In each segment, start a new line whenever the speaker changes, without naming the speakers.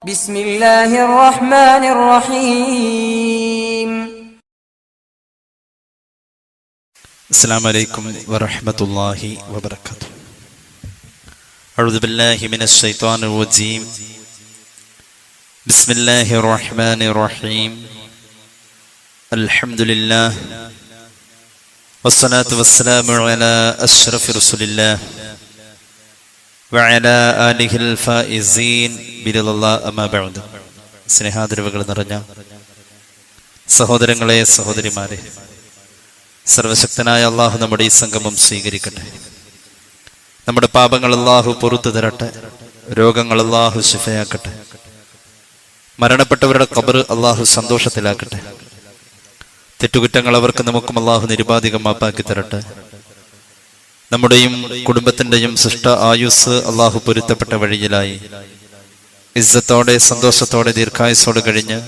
بسم الله الرحمن الرحيم.
السلام عليكم ورحمة الله وبركاته. أعوذ بالله من الشيطان الرجيم. بسم الله الرحمن الرحيم. الحمد لله والصلاة والسلام على أشرف رسول الله وعلى آله الفائزين برضا الله أما بعد. സ്നേഹാദരവുകൾ നിറഞ്ഞ സഹോദരങ്ങളെ, സഹോദരിമാരെ, സർവശക്തനായ അള്ളാഹു നമ്മുടെ ഈ സംഗമം സ്വീകരിക്കട്ടെ. നമ്മുടെ പാപങ്ങൾ അള്ളാഹു പൊറുത്തു തരട്ടെ. രോഗങ്ങൾ അള്ളാഹു ശിഫയാക്കട്ടെ. മരണപ്പെട്ടവരുടെ ഖബർ അള്ളാഹു സന്തോഷത്തിലാക്കട്ടെ. തെറ്റുകുറ്റങ്ങൾ അവർക്ക് നമുക്കും അള്ളാഹു നിരുപാധികം മാപ്പാക്കി തരട്ടെ. നമ്മുടെയും കുടുംബത്തിൻ്റെയും സൃഷ്ട ആയുസ് അള്ളാഹു പൊരുത്തപ്പെട്ട വഴിയിലായി ഇസ്സത്തോടെ, സന്തോഷത്തോടെ, ദീർഘായുസോടെ കഴിഞ്ഞ്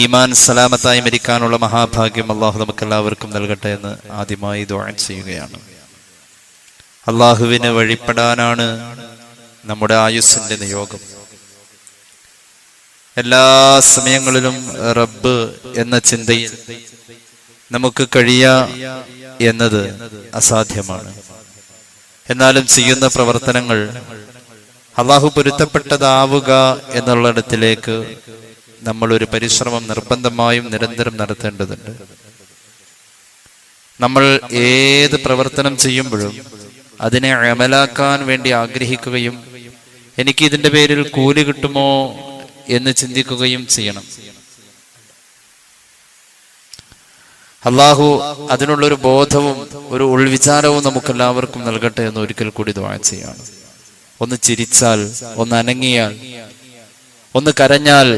ഈമാൻ സലാമത്തായി മരിക്കാനുള്ള മഹാഭാഗ്യം അള്ളാഹു നമുക്കെല്ലാവർക്കും നൽകട്ടെ എന്ന് ആദ്യമായി ദുആ ചെയ്യുകയാണ്. അള്ളാഹുവിന് വഴിപ്പെടാനാണ് നമ്മുടെ ആയുസ്സിന്റെ നിയോഗം. എല്ലാ സമയങ്ങളിലും റബ്ബ് എന്ന ചിന്തയിൽ നമുക്ക് കഴിയുക എന്നത് അസാധ്യമാണ്. എന്നാലും ചെയ്യുന്ന പ്രവർത്തനങ്ങൾ അള്ളാഹു പൊരുത്തപ്പെട്ടതാവുക എന്നുള്ളിടത്തിലേക്ക് നമ്മൾ ഒരു പരിശ്രമം നിർബന്ധമായും നിരന്തരം നടത്തേണ്ടതുണ്ട്. നമ്മൾ ഏത് പ്രവർത്തനം ചെയ്യുമ്പോഴും അതിനെ അമലാക്കാൻ വേണ്ടി ആഗ്രഹിക്കുകയും എനിക്ക് ഇതിന്റെ പേരിൽ കൂലി കിട്ടുമോ എന്ന് ചിന്തിക്കുകയും ചെയ്യണം. അള്ളാഹു അതിനുള്ളൊരു ബോധവും ഒരു ഉൾവിചാരവും നമുക്കെല്ലാവർക്കും നൽകട്ടെ എന്ന് ഒരിക്കൽ കൂടി ദുആ ചെയ്യാണ്. ഒന്ന് ചിരിച്ചാൽ, ഒന്ന് അനങ്ങിയാൽ, ഒന്ന് കരഞ്ഞാൽ,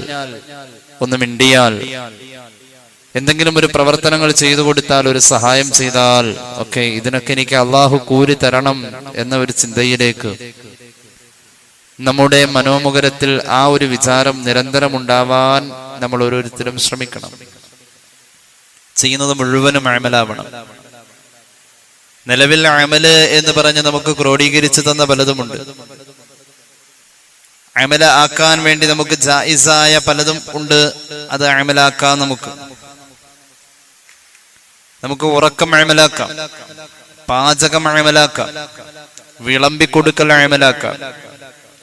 ഒന്ന് മിണ്ടിയാൽ, എന്തെങ്കിലും ഒരു പ്രവർത്തനങ്ങൾ ചെയ്തു കൊടുത്താൽ, ഒരു സഹായം ചെയ്താൽ ഒക്കെ ഇതിനൊക്കെ എനിക്ക് അള്ളാഹു കൂലി തരണം എന്ന ഒരു ചിന്തയിലേക്ക് നമ്മുടെ മനോമുഖരത്തിൽ ആ ഒരു വിചാരം നിരന്തരം ഉണ്ടാവാൻ നമ്മൾ ഓരോരുത്തരും ശ്രമിക്കണം. ചെയ്യുന്നത് മുഴുവനും അമലാവണം. നിലവിൽ അമല് എന്ന് പറഞ്ഞ് നമുക്ക് ക്രോഡീകരിച്ചു തന്ന പലതുമുണ്ട്. അമല ആക്കാൻ വേണ്ടി നമുക്ക് ജായിസായ പലതും ഉണ്ട്. അത് അമലാക്കാം. നമുക്ക് ഉറക്കം അമലാക്കാം, പാചകം അമലാക്കാം, വിളമ്പിക്കൊടുക്കൽ അമലാക്കാം.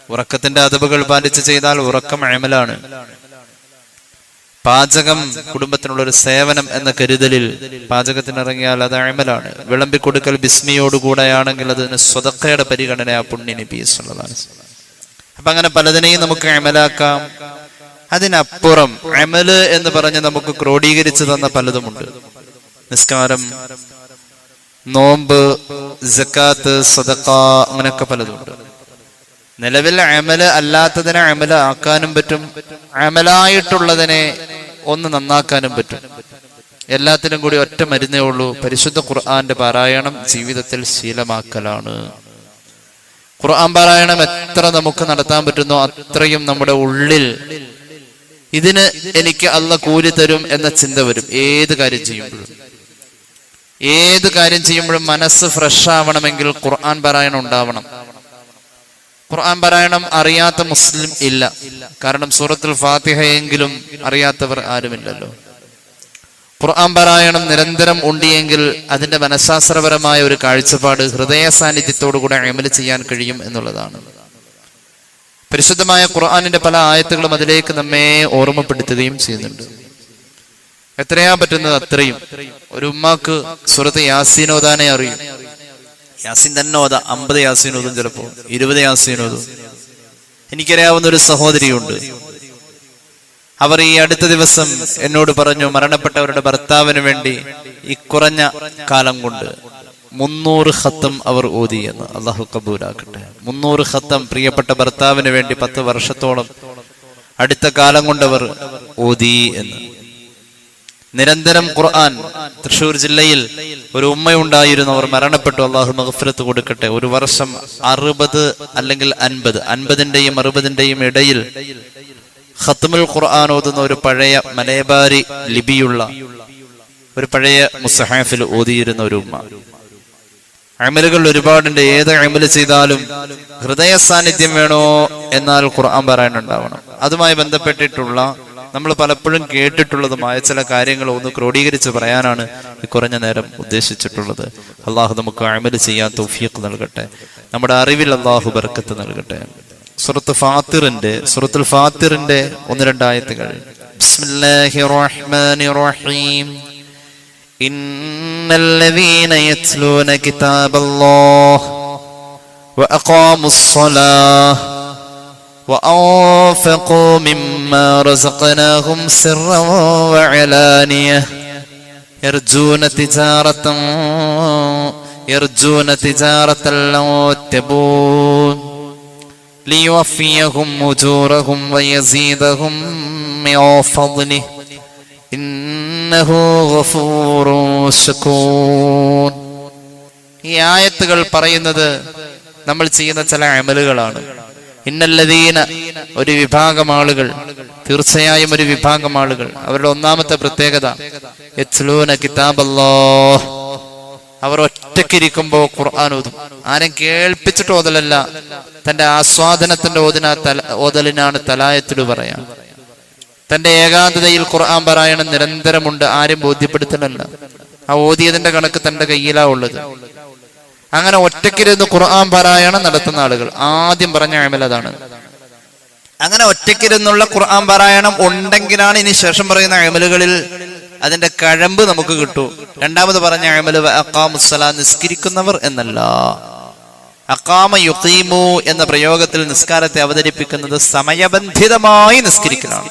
ഉറക്കത്തിന്റെ അതബുകൾ പാലിച്ച് ചെയ്താൽ ഉറക്കം അമലാണ്. പാചകം കുടുംബത്തിനുള്ള ഒരു സേവനം എന്ന കരുതലിൽ പാചകത്തിനിറങ്ങിയാൽ അത് അമലാണ്. വിളമ്പിക്കൊടുക്കൽ ബിസ്മിയോടുകൂടെയാണെങ്കിൽ അതിന് സ്വതക്കയുടെ പരിഗണന ആ പുണ്യ നബി സല്ലല്ലാഹു അലൈഹി വസല്ലം. അപ്പൊ അങ്ങനെ പലതിനെയും നമുക്ക് അമലാക്കാം. അതിനപ്പുറം അമല് എന്ന് പറഞ്ഞ് നമുക്ക് ക്രോഡീകരിച്ചു തന്ന പലതുമുണ്ട്. നിസ്കാരം, നോമ്പ്, സക്കാത്ത്, സദഖ, അങ്ങനെയൊക്കെ പലതുണ്ട്. നിലവിൽ അമല് അല്ലാത്തതിനെ അമല് ആക്കാനും പറ്റും, അമലായിട്ടുള്ളതിനെ ഒന്ന് നന്നാക്കാനും പറ്റും. എല്ലാത്തിനും കൂടി ഒറ്റ മരുന്നേ ഉള്ളൂ. പരിശുദ്ധ ഖുർആന്റെ പാരായണം ജീവിതത്തിൽ ശീലമാക്കലാണ്. ഖുർആൻ പാരായണം എത്ര നമുക്ക് നടത്താൻ പറ്റുന്നോ അത്രയും നമ്മുടെ ഉള്ളിൽ ഇതിന് എനിക്ക് അല്ലാഹ് കൂലി തരും എന്ന ചിന്ത വരും. ഏത് കാര്യം ചെയ്യുമ്പോഴും മനസ്സ് ഫ്രഷ് ആവണമെങ്കിൽ ഖുർആൻ പാരായണം ഉണ്ടാവണം. ഖുർആൻ പാരായണം അറിയാത്ത മുസ്ലിം ഇല്ല. കാരണം സൂറത്തുൽ ഫാത്തിഹയെങ്കിലും അറിയാത്തവർ ആരുമില്ലല്ലോ. ഖുർആൻ പാരായണം നിരന്തരം ഉണ്ടെങ്കിൽ അതിന്റെ മനഃശാസ്ത്രപരമായ ഒരു കാഴ്ചപ്പാട് ഹൃദയ സാന്നിധ്യത്തോടുകൂടെ അമല് ചെയ്യാൻ കഴിയും എന്നുള്ളതാണ്. പരിശുദ്ധമായ ഖുർആനിന്റെ പല ആയത്തുകളും അതിലേക്ക് നമ്മെ ഓർമ്മപ്പെടുത്തുകയും ചെയ്യുന്നുണ്ട്. എത്രയാ പറ്റുന്നത് അത്രയും. ഒരു ഉമ്മാക്ക് സൂറത്ത് യാസീൻ ഓതാനേ അറിയും. യാസീൻ തന്നെ ഓതാ. 50 യാസീൻ ഓതും, ചിലപ്പോ 20 യാസീൻ ഓതും. എനിക്കറിയാവുന്ന ഒരു സഹോദരിയുണ്ട്. അവർ ഈ അടുത്ത ദിവസം എന്നോട് പറഞ്ഞു, മരണപ്പെട്ടവരുടെ ഭർത്താവിന് വേണ്ടി ഈ കുറഞ്ഞ കാലം കൊണ്ട് 300 ഖത്തം അവർ ഓതി എന്ന്. അള്ളാഹു കബൂലാക്കട്ടെ. 300 ഖത്തം പ്രിയപ്പെട്ട ഭർത്താവിന് വേണ്ടി 10 വർഷത്തോളം അടുത്ത കാലം കൊണ്ടവർ ഓതി എന്ന്. നിരന്തരം ഖുർആൻ. തൃശ്ശൂർ ജില്ലയിൽ ഒരു ഉമ്മയുണ്ടായിരുന്നു, അവർ മരണപ്പെട്ടു. അള്ളാഹു മഗ്ഫിറത്ത് കൊടുക്കട്ടെ. ഒരു വർഷം 60 അല്ലെങ്കിൽ 50ന്റെയും 60ന്റെയും ഇടയിൽ ഖത്മുൽ ഖുർആൻ ഓതുന്ന ഒരു പഴയ മലബാരി ലിപിയുള്ള ഒരു പഴയ മുസ്ഹഫിൽ ഓതിയിരുന്ന ഒരു ഉമ്മ. അമലുകൾ ഒരുപാടുണ്ട്. ഏത് അമല് ചെയ്താലും ഹൃദയ സാന്നിധ്യം വേണോ എന്നാൽ ഖുർആൻ പാരായണം ഉണ്ടാവണം. അതുമായി ബന്ധപ്പെട്ടിട്ടുള്ള നമ്മൾ പലപ്പോഴും കേട്ടിട്ടുള്ളതുമായ ചില കാര്യങ്ങൾ ഒന്ന് ക്രോഡീകരിച്ച് പറയാനാണ് ഈ കുറഞ്ഞ നേരം ഉദ്ദേശിച്ചിട്ടുള്ളത്. അള്ളാഹു നമുക്ക് അമൽ ചെയ്യാൻ തൗഫീഖ് നൽകട്ടെ. നമ്മുടെ അറിവിൽ അള്ളാഹു ബർക്കത്ത് നൽകട്ടെ. സൂറത്തുൽ ഫാത്തിറിന്റെ 1-2 ആയത്തുകൾ. ബിസ്മില്ലാഹിർ റഹ്മാനിർ റഹീം. ഇന്നല്ലദീന യത്ലൂന കിതാബല്ലാഹ് വഅഖാമുസ് സ്വലാഹ് وأنفقوا مما رزقناهم سرا وعلانية يرجون تجارة لن تبور ليوفيهم أجورهم ويزيدهم من فضله إنه غفور شكور. ഈ ആയത്തുകൾ പറയുന്നത് നമ്മൾ ചെയ്യുന്ന ചില അമലുകളാണ്. ഇന്നല്ലദീന, ഒരു വിഭാഗം ആളുകൾ, തീർച്ചയായും ഒരു വിഭാഗം ആളുകൾ, അവരുടെ ഒന്നാമത്തെ പ്രത്യേകത യത്ലൂന കിതാബല്ലാഹ്, അവർ ഒറ്റക്കിരിക്കുമ്പോ ഖുർആൻ ഓതും. ആരും കേൾപ്പിച്ചിട്ട് ഓതലല്ല, തന്റെ ആസ്വാദനത്തിന്റെ ഓതലിനാണ് തലായത്തില് പറയാം. തന്റെ ഏകാന്തതയിൽ ഖുർആൻ പാരായണം നിരന്തരമുണ്ട്, ആരും ബോധ്യപ്പെടുത്തലല്ല. ആ ഓതിയതിന്റെ കണക്ക് തന്റെ കയ്യിലാ ഉള്ളത്. അങ്ങനെ ഒറ്റയ്ക്കിരുന്ന് ഖുർആൻ പാരായണം നടത്തുന്ന ആളുകൾ, ആദ്യം പറഞ്ഞ അമൽ അതാണ്. അങ്ങനെ ഒറ്റയ്ക്കിരുന്നുള്ള ഖുർആൻ പാരായണം ഉണ്ടെങ്കിലാണ് ഇനി ശേഷം പറയുന്ന അമലുകളിൽ അതിന്റെ കഴമ്പ് നമുക്ക് കിട്ടൂ. രണ്ടാമത് പറഞ്ഞ അമല് അഖാമുസ്സലാ, നിസ്കരിക്കുന്നവർ എന്നല്ല. അഖാമ യുഖീമു എന്ന പ്രയോഗത്തിൽ നിസ്കാരത്തെ അവതരിപ്പിക്കുന്നത് സമയബന്ധിതമായി നിസ്കരിക്കലാണ്.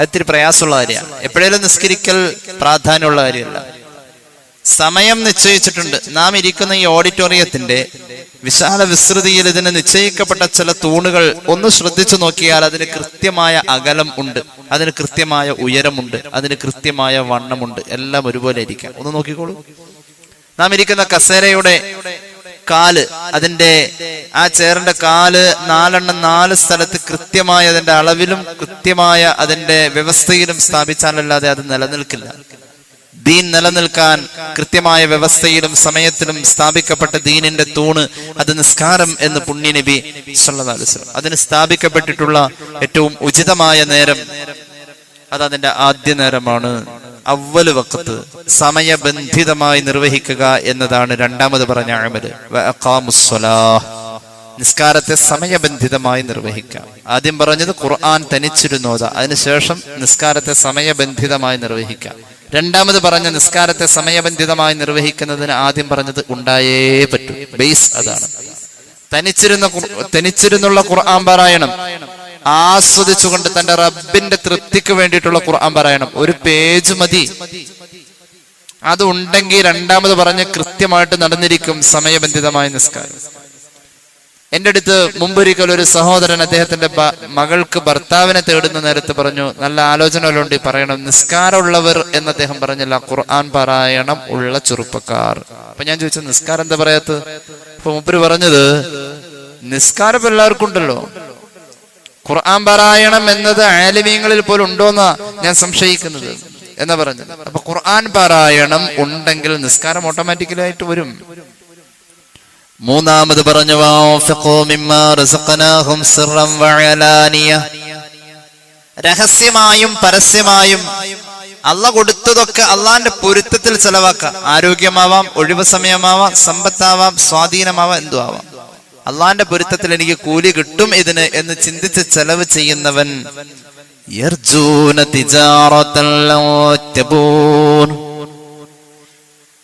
അതിരി പ്രയാസമുള്ള കാര്യമാണ്. എപ്പോഴേലും നിസ്കരിക്കൽ പ്രാധാന്യമുള്ള കാര്യമല്ല. സമയം നിശ്ചയിച്ചിട്ടുണ്ട്. നാം ഇരിക്കുന്ന ഈ ഓഡിറ്റോറിയത്തിന്റെ വിശാല വിസ്തൃതിയിൽ ഇതിന് നിശ്ചയിക്കപ്പെട്ട ചില തൂണുകൾ ഒന്ന് ശ്രദ്ധിച്ചു നോക്കിയാൽ അതിന് കൃത്യമായ അകലം ഉണ്ട്, അതിന് കൃത്യമായ ഉയരമുണ്ട്, അതിന് കൃത്യമായ വണ്ണമുണ്ട്. എല്ലാം ഒരുപോലെ ഇരിക്കാം. ഒന്ന് നോക്കിക്കോളൂ. നാം ഇരിക്കുന്ന കസേരയുടെ കാല്, അതിന്റെ ആ ചെയറിന്റെ കാല് 4 സ്ഥലത്ത് കൃത്യമായ അതിന്റെ അളവിലും കൃത്യമായ അതിന്റെ വ്യവസ്ഥയിലും സ്ഥാപിച്ചാലല്ലാതെ അത് നിലനിൽക്കില്ല. ദീൻ നിലനിൽക്കാൻ കൃത്യമായ വ്യവസ്ഥയിലും സമയത്തിലും സ്ഥാപിക്കപ്പെട്ട ദീനിന്റെ തൂണ്, അത് നിസ്കാരം എന്ന് പുണ്യ നബി സല്ലല്ലാഹു അലൈഹി വസല്ലം അതിന് സ്ഥാപിക്കപ്പെട്ടിട്ടുള്ള ഏറ്റവും ഉചിതമായ നേരം അത് അതിന്റെ ആദ്യ നേരമാണ്. അവ്വൽ വഖത്ത്, സമയബന്ധിതമായി നിർവഹിക്കുക എന്നതാണ് രണ്ടാമത് പറഞ്ഞ അമല്. വഅഖാമുസ്സലാഹ്, നിസ്കാരത്തെ സമയബന്ധിതമായി നിർവഹിക്കാം. ആദ്യം പറഞ്ഞത് ഖുർആൻ തനിച്ചിരുന്നോത, അതിനുശേഷം നിസ്കാരത്തെ സമയബന്ധിതമായി നിർവഹിക്കാം. രണ്ടാമത് പറഞ്ഞ നിസ്കാരത്തെ സമയബന്ധിതമായി നിർവഹിക്കുന്നതിന് ആദ്യം പറഞ്ഞത് ഉണ്ടായേ പറ്റൂ. ബേസ് അതാണ്. തനിച്ചിരുന്നുള്ള ഖുർആൻ പാരായണം, ആസ്വദിച്ചുകൊണ്ട് തന്റെ റബ്ബിന്റെ തൃപ്തിക്ക് വേണ്ടിയിട്ടുള്ള ഖുർആൻ പാരായണം, ഒരു പേജ് മതി. അത് ഉണ്ടെങ്കിൽ രണ്ടാമത് പറഞ്ഞ് കൃത്യമായിട്ട് നടന്നിരിക്കും സമയബന്ധിതമായ നിസ്കാരം. എന്റെ അടുത്ത് മുമ്പൊരിക്കൽ ഒരു സഹോദരൻ അദ്ദേഹത്തിന്റെ മകൾക്ക് ഭർത്താവിനെ തേടുന്ന നേരത്ത് പറഞ്ഞു, നല്ല ആലോചനകളുണ്ട് പറയണം, നിസ്കാരമുള്ളവർ എന്ന് അദ്ദേഹം പറഞ്ഞില്ല, ഖുർആൻ പാരായണം ഉള്ള ചെറുപ്പക്കാർ. അപ്പൊ ഞാൻ ചോദിച്ചു, നിസ്കാരം എന്താ പറയാത്തത്? അപ്പൊ മുമ്പര് പറഞ്ഞത്, നിസ്കാരം എല്ലാവർക്കും ഉണ്ടല്ലോ, ഖുർആൻ പാരായണം എന്നത് ആലിമീങ്ങളിൽ പോലും ഉണ്ടോന്നാ ഞാൻ സംശയിക്കുന്നത് എന്നാ പറഞ്ഞത്. അപ്പൊ ഖുർആൻ പാരായണം ഉണ്ടെങ്കിൽ നിസ്കാരം ഓട്ടോമാറ്റിക്കലി ആയിട്ട് വരും. മൂന്നാമത് പറഞ്ഞു, രഹസ്യമായും പരസ്യമായും അള്ളാഹ് കൊടുത്തതൊക്കെ അള്ളാന്റെ പൊരുത്തത്തിൽ ചെലവാക്കാം. ആരോഗ്യമാവാം, ഒഴിവ് സമയമാവാം, സമ്പത്താവാം, സ്വാധീനമാവാം, എന്തു ആവാം. അള്ളാന്റെ പൊരുത്തത്തിൽ എനിക്ക് കൂലി കിട്ടും ഇതിന് എന്ന് ചിന്തിച്ച് ചെലവ് ചെയ്യുന്നവൻ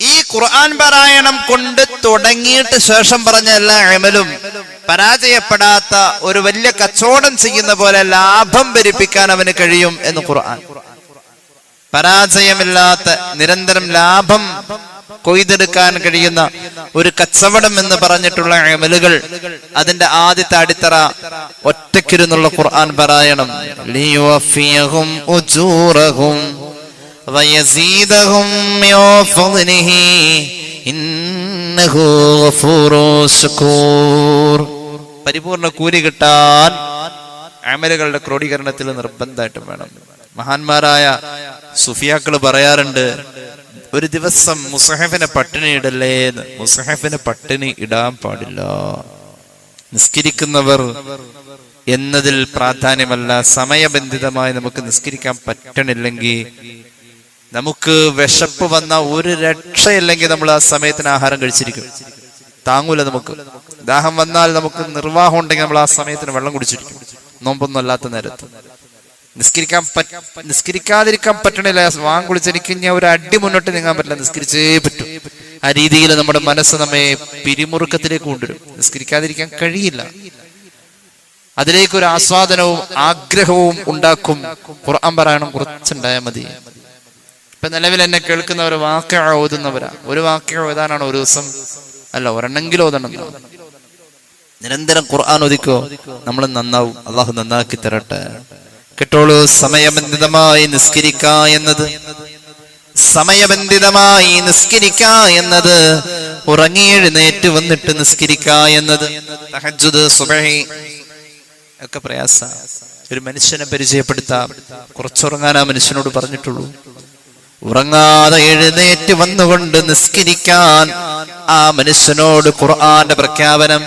ഈ ഖുർആൻ പാരായണം കൊണ്ട് തുടങ്ങിയിട്ട് ശേഷം പറഞ്ഞ എല്ലാ അമലും പരാജയപ്പെടാത്ത ഒരു വലിയ കച്ചവടം ചെയ്യുന്ന പോലെ ലാഭം വരിപ്പിക്കാൻ അവന് കഴിയും എന്ന് ഖുർആൻ. പരാജയമില്ലാത്ത നിരന്തരം ലാഭം കൊയ്തെടുക്കാൻ കഴിയുന്ന ഒരു കച്ചവടം എന്ന് പറഞ്ഞിട്ടുള്ള അമലുകൾ, അതിന്റെ ആദ്യത്തെ അടിത്തറ ഒറ്റക്കിരുന്നുള്ള ഖുർആൻ പാരായണം. ലിയുവഫിയഹും ഉജൂറഹും വയസീദഹും മിൻ ഫദ്ലിഹി ഇന്നഹു ഗഫൂറുൻ ശകൂർ. പരിപൂർണ്ണ കൂലി കിട്ടാൻ അമലുകളുടെ ക്രോഡീകരണത്തിൽ നിർബന്ധമായിട്ടും വേണം. മഹാന്മാരായ സുഫിയാക്കൾ പറയാറുണ്ട്, ഒരു ദിവസം മുസഹഫിനെ പട്ടിണി ഇടല്ലേ എന്ന്. മുസഹഫിനെ പട്ടിണി ഇടാൻ പാടില്ല. നിസ്കരിക്കുന്നവർ എന്നതിൽ പ്രാധാന്യമല്ല. സമയബന്ധിതമായി നമുക്ക് നിസ്കരിക്കാൻ പറ്റണില്ലെങ്കിൽ, നമുക്ക് വിശപ്പ് വന്ന ഒരു രക്ഷയില്ലെങ്കിൽ നമ്മൾ ആ സമയത്തിന് ആഹാരം കഴിച്ചിരിക്കും. താങ്ങൂല. നമുക്ക് ദാഹം വന്നാൽ നമുക്ക് നിർവാഹം ഉണ്ടെങ്കിൽ നമ്മൾ ആ സമയത്തിന് വെള്ളം കുടിച്ചിരിക്കും. നോമ്പൊന്നും അല്ലാത്ത നേരത്ത് നിസ്കരിക്കാതിരിക്കാൻ പറ്റണില്ല. വാങ്ങ് കുളിച്ചെനിക്ക് ഞാൻ ഒരു അടി മുന്നോട്ട് നീങ്ങാൻ പറ്റില്ല, നിസ്കരിച്ചേ പറ്റും. ആ രീതിയിൽ നമ്മുടെ മനസ്സ് നമ്മെ പിരിമുറുക്കത്തിലേക്ക് കൊണ്ടുവരും. നിസ്കരിക്കാതിരിക്കാൻ കഴിയില്ല. അതിലേക്കൊരു ആസ്വാദനവും ആഗ്രഹവും ഉണ്ടാക്കും. ഖുർആൻ പാരായണം കുറച്ചുണ്ടായാൽ മതി. ഇപ്പൊ നിലവിൽ എന്നെ കേൾക്കുന്നവർ വാക്യ ഓതുന്നവരാ. ഒരു വാക്യ ഓതാനാണ് ഒരു ദിവസം, അല്ല ഒരെണ്ണെങ്കിലും ഓതണം. നിരന്തരം ഖുർആൻ ഓദിക്കോ, നമ്മൾ നന്നാവും. അള്ളാഹു നന്നാക്കി തരട്ടെ. കേട്ടോളൂ, സമയബന്ധിതമായി നിസ്കരിക്ക എന്നത്, സമയബന്ധിതമായി നിസ്കരിക്ക എന്നത്, ഉറങ്ങി എഴുന്നേറ്റ് വന്നിട്ട് നിസ്കരിക്ക എന്നത്, തഹജ്ജുദ് സുബ്ഹി ഒക്കെ പ്രയാസ. ഒരു മനുഷ്യനെ പരിചയപ്പെടുത്താം, കുറച്ചുറങ്ങാൻ ആ മനുഷ്യനോട് പറഞ്ഞിട്ടുള്ളൂ. ഉറങ്ങാതെ എഴുന്നേറ്റ് വന്നുകൊണ്ട് നിസ്കരിക്കാൻ ആ മനുഷ്യനോട് ഖുർആന്റെ പ്രഖ്യാപനം.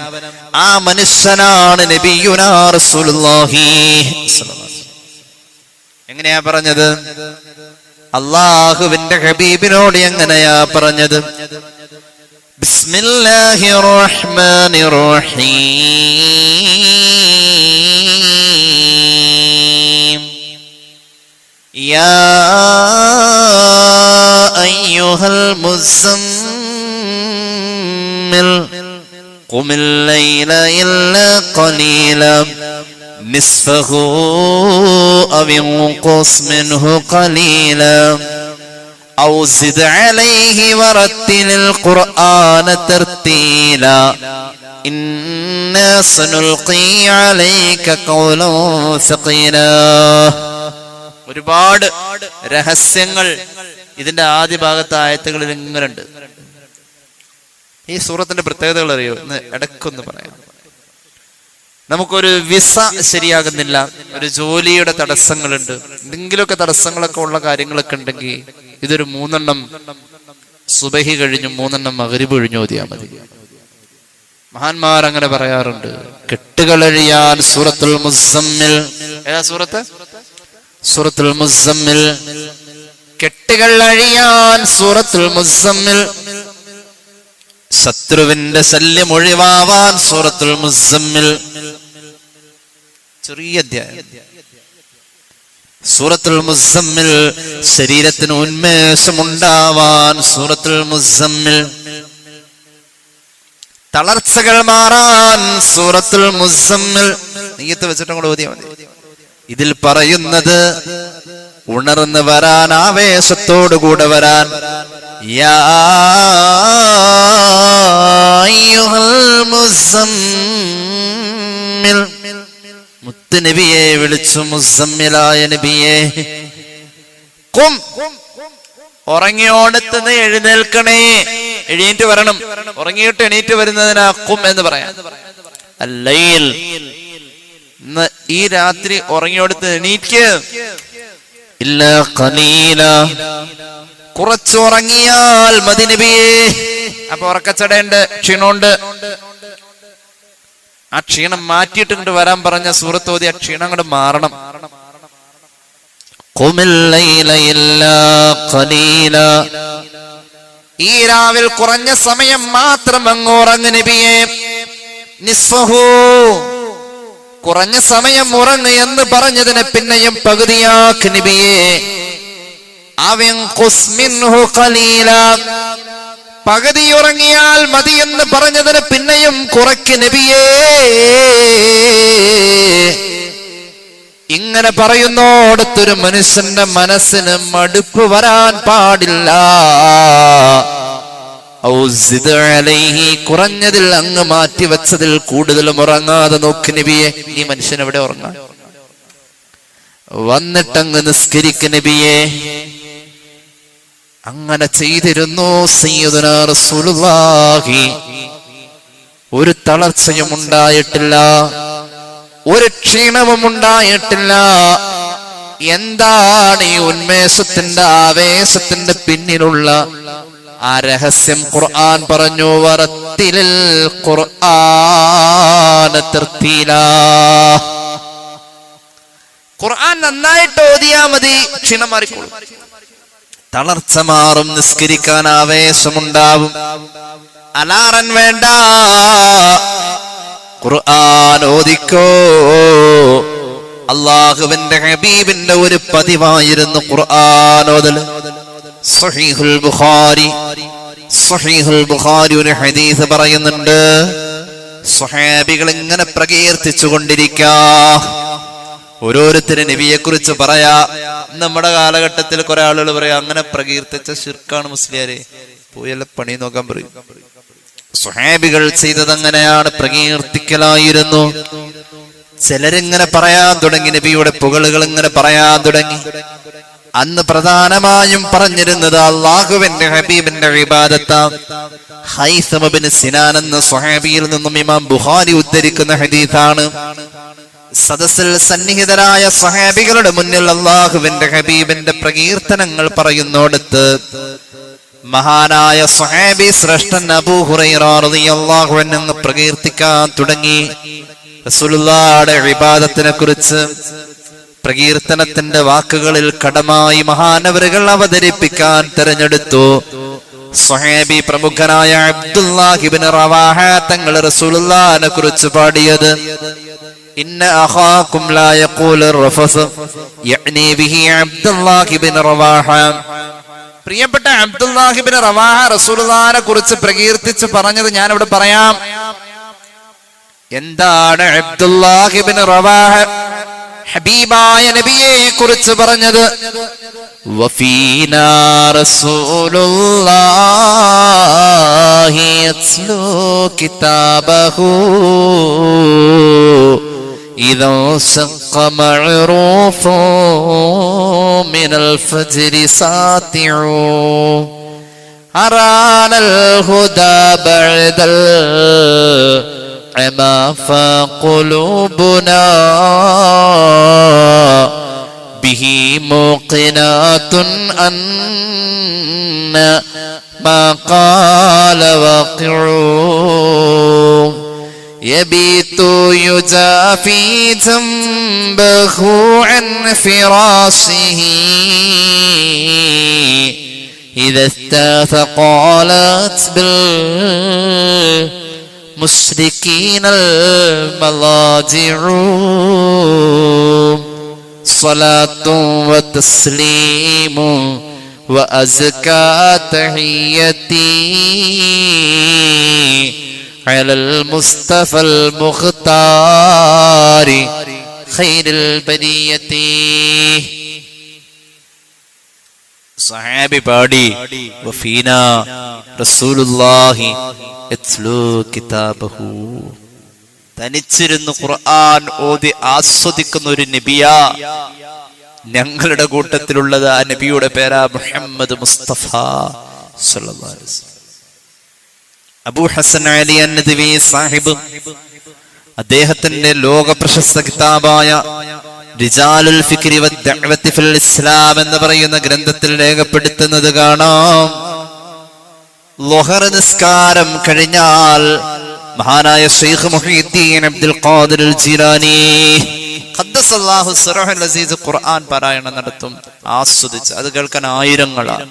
ആ മനുഷ്യനാണ് നബിയുനാ റസൂലുള്ളാഹി. എങ്ങനെയാ പറഞ്ഞത്? അല്ലാഹുവിന്റെ ഹബീബിനോട് എങ്ങനെയാ പറഞ്ഞത്? ബിസ്മില്ലാഹിർ റഹ്മാനിർ റഹീം. യാ അയ്യുഹൽ മുസമ്മിൽ ഖുമിൽ ലൈല ഇല്ലാ ഖലീല നിസ്ഫഹു അവ യൻഖുസ് മിൻഹു ഖലീല ഔ സിദ് അലൈഹി വറത്തിലിൽ ഖുർആന തർതീല ഇന്നാ സനുൽഖി അലൈക ഖൗലൻ സഖീല. ഒരുപാട് രഹസ്യങ്ങൾ ഇതിന്റെ ആദ്യ ഭാഗത്തെ ആയത്തുകളിൽ ഇങ്ങനെയുണ്ട്. ഈ സൂറത്തിന്റെ പ്രത്യേകതകൾ അറിയോ? എന്ന് ഇടയ്ക്കൊന്ന് പറയാം. നമുക്കൊരു വിസ ശരിയാകുന്നില്ല, ഒരു ജോലിയുടെ തടസ്സങ്ങളുണ്ട്, എന്തെങ്കിലുമൊക്കെ തടസ്സങ്ങളൊക്കെ ഉള്ള കാര്യങ്ങളൊക്കെ ഉണ്ടെങ്കിൽ ഇതൊരു 3 എണ്ണം സുബഹി കഴിഞ്ഞു 3 എണ്ണം മഗ്രിബ് കഴിഞ്ഞു ഓതിയാൽ മതി. മഹാന്മാർ അങ്ങനെ പറയാറുണ്ട്. കെട്ടുകളഴിയാൻ സൂറത്തുൽ മുസമ്മിൽ. ഏതാ സൂറത്ത്? സൂറത്തുൽ മുസമ്മിൽ. കെട്ടുകൾ അഴിയാൻ സൂറത്തുൽ മുസമ്മിൽ. ശത്രുവിന്റെ ശല്യം ഒഴിവാവാൻ സൂറത്തുൽ മുസമ്മിൽ. ചെറിയ അധ്യായം സൂറത്തുൽ മുസമ്മിൽ. ശരീരത്തിന് ഉന്മേഷമുണ്ടാവാൻ സൂറത്തുൽ മുസമ്മിൽ. തളർച്ചകൾ മാറാൻ സൂറത്തുൽ മുസമ്മിൽ. നീയത്ത് വെച്ചിട്ട് കൂടെ ഓതിയാൽ മതി. ഇതിൽ പറയുന്നത് ഉണർന്ന് വരാൻ, ആവേശത്തോടുകൂടെ വരാൻ. യാ അയ്യുഹൽ മുസമ്മിൽ. മുത്ത് നബിയെ വിളിച്ചു, മുസമ്മിലായ നബിയെ, ഖും, ഉറങ്ങിയോടത്തുനിന്ന് എഴുന്നേൽക്കണേ, എഴുന്നേറ്റ് വരണം. ഉറങ്ങിയിട്ട് എണീറ്റ് വരുന്നതിനാ ഖും എന്ന് പറയാം. അല്ലൈൽ, ഈ രാത്രി ഉറങ്ങിയോടത്ത് എണീറ്റ്. ഇല്ല ഖലീല, കുറച്ചുറങ്ങിയാൽ മതി നബിയേ. അപ്പൊ ഉറക്കച്ചടയുണ്ട്, ക്ഷീണമുണ്ട്. ആ ക്ഷീണം മാറ്റിയിട്ട് ഇങ്ങോട്ട് വരാൻ പറഞ്ഞ സൂറത്ത് ഓതി ആ ക്ഷീണം അങ്ങോട്ട് മാറണം. ഖുമിൽ ലൈല ഇല്ലാ ഖലീല, ഈ രാവിൽ കുറഞ്ഞ സമയം മാത്രം അങ്ങ് ഉറങ്ങ് നബിയേ. നിസ്ഫഹു, കുറഞ്ഞ സമയം ഉറങ്ങ് എന്ന് പറഞ്ഞതിന് പിന്നെയും പകുതിയാക്ക് നബിയേ. അവൻഖുസ് മിൻഹു ഖലീല, പകുതി ഉറങ്ങിയാൽ മതി എന്ന് പറഞ്ഞതിന് പിന്നെയും കുറയ്ക്ക് നബിയേ. ഇങ്ങനെ പറയുന്നോടത്തൊരു മനുഷ്യന്റെ മനസ്സിന് മടുപ്പ് വരാൻ പാടില്ല. കുറഞ്ഞതിൽ അങ്ങ് മാറ്റി വെച്ചതിൽ കൂടുതലും ഉറങ്ങാതെ നോക്ക് നബിയെ. ഈ മനുഷ്യൻ എവിടെ ഉറങ്ങാൻ? വന്നിട്ടങ്ങ് നിസ്കരിക്ക് നബിയെ. അങ്ങനെ ചെയ്തിരുന്നു സയ്യിദുനാ റസൂലുള്ളാഹി. ഒരു തളർച്ചയും ഉണ്ടായിട്ടില്ല, ഒരു ക്ഷീണവും ഉണ്ടായിട്ടില്ല. എന്താണ് ഈ ഉന്മേഷത്തിന്റെ, ആവേശത്തിന്റെ പിന്നിലുള്ള ആ രഹസ്യം? ഖുർആൻ പറഞ്ഞു, വറത്തിലിൽ ഖുർആന തർത്തീല. ഖുർആൻ നന്നായിട്ട് ഓതിയാ മതി, ക്ഷീണം മാറിക്കോളും, തളർച്ച മാറും, നിസ്കരിക്കാൻ ആവേശമുണ്ടാവും. അലാറൻ വേണ്ട, ഖുർആൻ ഓദിക്കോ. അല്ലാഹുവിന്റെ ഹബീബിന്റെ ഒരു പതിവായിരുന്നു ഖുർആൻ ഓതൽ. സ്വഹീഹുൽ ബുഖാരി ഒരു ഹദീസ് പറയുന്നുണ്ട്, സ്വഹാബികൾ ഇങ്ങനെ പ്രകീർത്തിച്ചു കൊണ്ടിരിക്കാ. ഓരോരുത്തരും നബിയെ കുറിച്ച് പറയാ. നമ്മുടെ കാലഘട്ടത്തിൽ കുറെ ആളുകൾ പറയാ, അങ്ങനെ പ്രകീർത്തിച്ച ശിർക്കാണ് മുസ്ലിയാരെ, പോയല്ല പണി നോക്കാൻ പറയും. സ്വഹാബികൾ ചെയ്തത് അങ്ങനെയാണ്, പ്രകീർത്തിക്കലായിരുന്നു. ചിലരിങ്ങനെ പറയാൻ തുടങ്ങി, നബിയുടെ പുകളുകൾ ഇങ്ങനെ പറയാൻ തുടങ്ങി. അന്ന് പ്രധാനമായും പറഞ്ഞിരുന്നത് അല്ലാഹുവിന്റെ ഹബീബിന്റെ ഇബാദത്താ. ഹൈസം ഇബ്നു സിനാൻ എന്ന സ്വഹാബിയിൽ നിന്നും ഇമാം ബുഖാരി ഉദ്ധരിക്കുന്ന ഹദീസാണ്. സദസ്സിൽ സന്നിഹിതരായ സ്വഹാബികളുടെ മുന്നിൽ അല്ലാഹുവിന്റെ ഹബീബിന്റെ പ്രകീർത്തനങ്ങൾ പറയുന്നോടത്ത് മഹാനായ സ്വഹാബി ശ്രേഷ്ഠൻ അബൂ ഹുറൈറ റളിയല്ലാഹു അൻഹു പ്രകീർത്തിക്കാൻ തുടങ്ങി. റസൂലുള്ളാഹിയുടെ ഇബാദത്തിനെ കുറിച്ച് പ്രകീർത്തനത്തിന്റെ വാക്കുകളിൽ കടമായി മഹാനവറുകൾ അവതരിപ്പിക്കാൻ തെരഞ്ഞെടുത്തു. സ്വഹാബി പ്രമുഖനായ അബ്ദുല്ലാഹി ഇബ്നു റവാഹ തങ്ങൾ റസൂലുള്ളാഹിനെ കുറിച്ച് പാടിയത് ഇന്ന അഖാകും ലാ യഖൂലു റഫസ് യഅനി ബിഹി അബ്ദുല്ലാഹി ഇബ്നു റവാഹ. പ്രിയപ്പെട്ട അബ്ദുല്ലാഹി ഇബ്നു റവാഹ റസൂലുള്ളാഹിനെ കുറിച്ച് പ്രകീർത്തിച്ച് പറഞ്ഞത് ഞാൻ ഇവിടെ പറയാം. എന്താണ് അബ്ദുല്ലാഹി ഇബ്നു റവാഹ ഹബീബായ നബിയെ കുറിച്ച് പറഞ്ഞത്? വഫീനാ റസൂലുള്ളാഹി യത്ലൂ കിതാബഹു ഇദാ സഖ മഅറൂഫു മിനൽ ഫജ്രി സാതിഉ അറാനൽ ഹുദാ ബഅദൽ عما فقلوبنا به موقنات أن ما قال واقع يبيت يجافي جنبه عن فراشه إذا استثقلت بالمشركين المضاجع صلاة وتسليم وأزكى تحيتي على المصطفى المختار خير البرية. സഹാബി പാടി വഫീന റസൂലുള്ളാഹി യത്ലൂ കിതാബഹു. തനിച്ചിരുന്ന് ഖുർആൻ ഓതി ആസ്വദിക്കുന്ന ഒരു നബിയാ ഞങ്ങളുടെ കൂട്ടത്തിലുള്ളത്. ആ നബിയുടെ പേരാ മുഹമ്മദ് മുസ്തഫ സല്ലല്ലാഹു അലൈഹി വസല്ലം. അബൂ ഹസൻ അലി അൻ-നദ്വി സാഹിബ് അദ്ദേഹത്തിന്റെ ലോക പ്രശസ്ത കിതാബായ റിജാലുൽ ഫിക്രി വദ്ദഅവതി ഫിൽ ഇസ്ലാം എന്ന് പറയുന്ന ഗ്രന്ഥത്തിൽ രേഖപ്പെടുത്തുന്നത് കാണാം. ളുഹർ നിസ്കാരം കഴിഞ്ഞാൽ മഹാനായ ശൈഖ് മുഹീദ്ദീൻ അബ്ദുൽ ഖാദിർ അൽ ജീലാനി ഖദ്ദസല്ലാഹു സിറഹുൽ അസീസ് ഖുർആൻ പാരായണം നടത്തും. ആസ്വദിച്ച് അത് കേൾക്കാൻ ആയിരങ്ങളാണ്.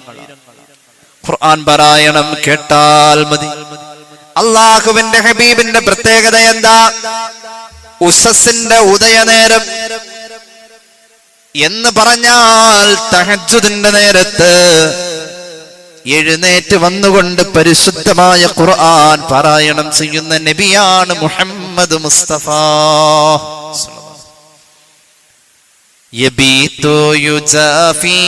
ഖുർആൻ പാരായണം കേട്ടാൽ മതി. അല്ലാഹുവിന്റെ ഹബീബിന്റെ പ്രത്യേകത എന്താ? ഉസസിന്റെ ഉദയനേരം എന്ന് പറഞ്ഞാൽ തഹജ്ജുദിന്റെ നേരത്ത് എഴുന്നേറ്റ് വന്നുകൊണ്ട് പരിശുദ്ധമായ ഖുർആൻ പാരായണം ചെയ്യുന്ന നബിയാണ് മുഹമ്മദ് മുസ്തഫ. യബീതു യുജാഫി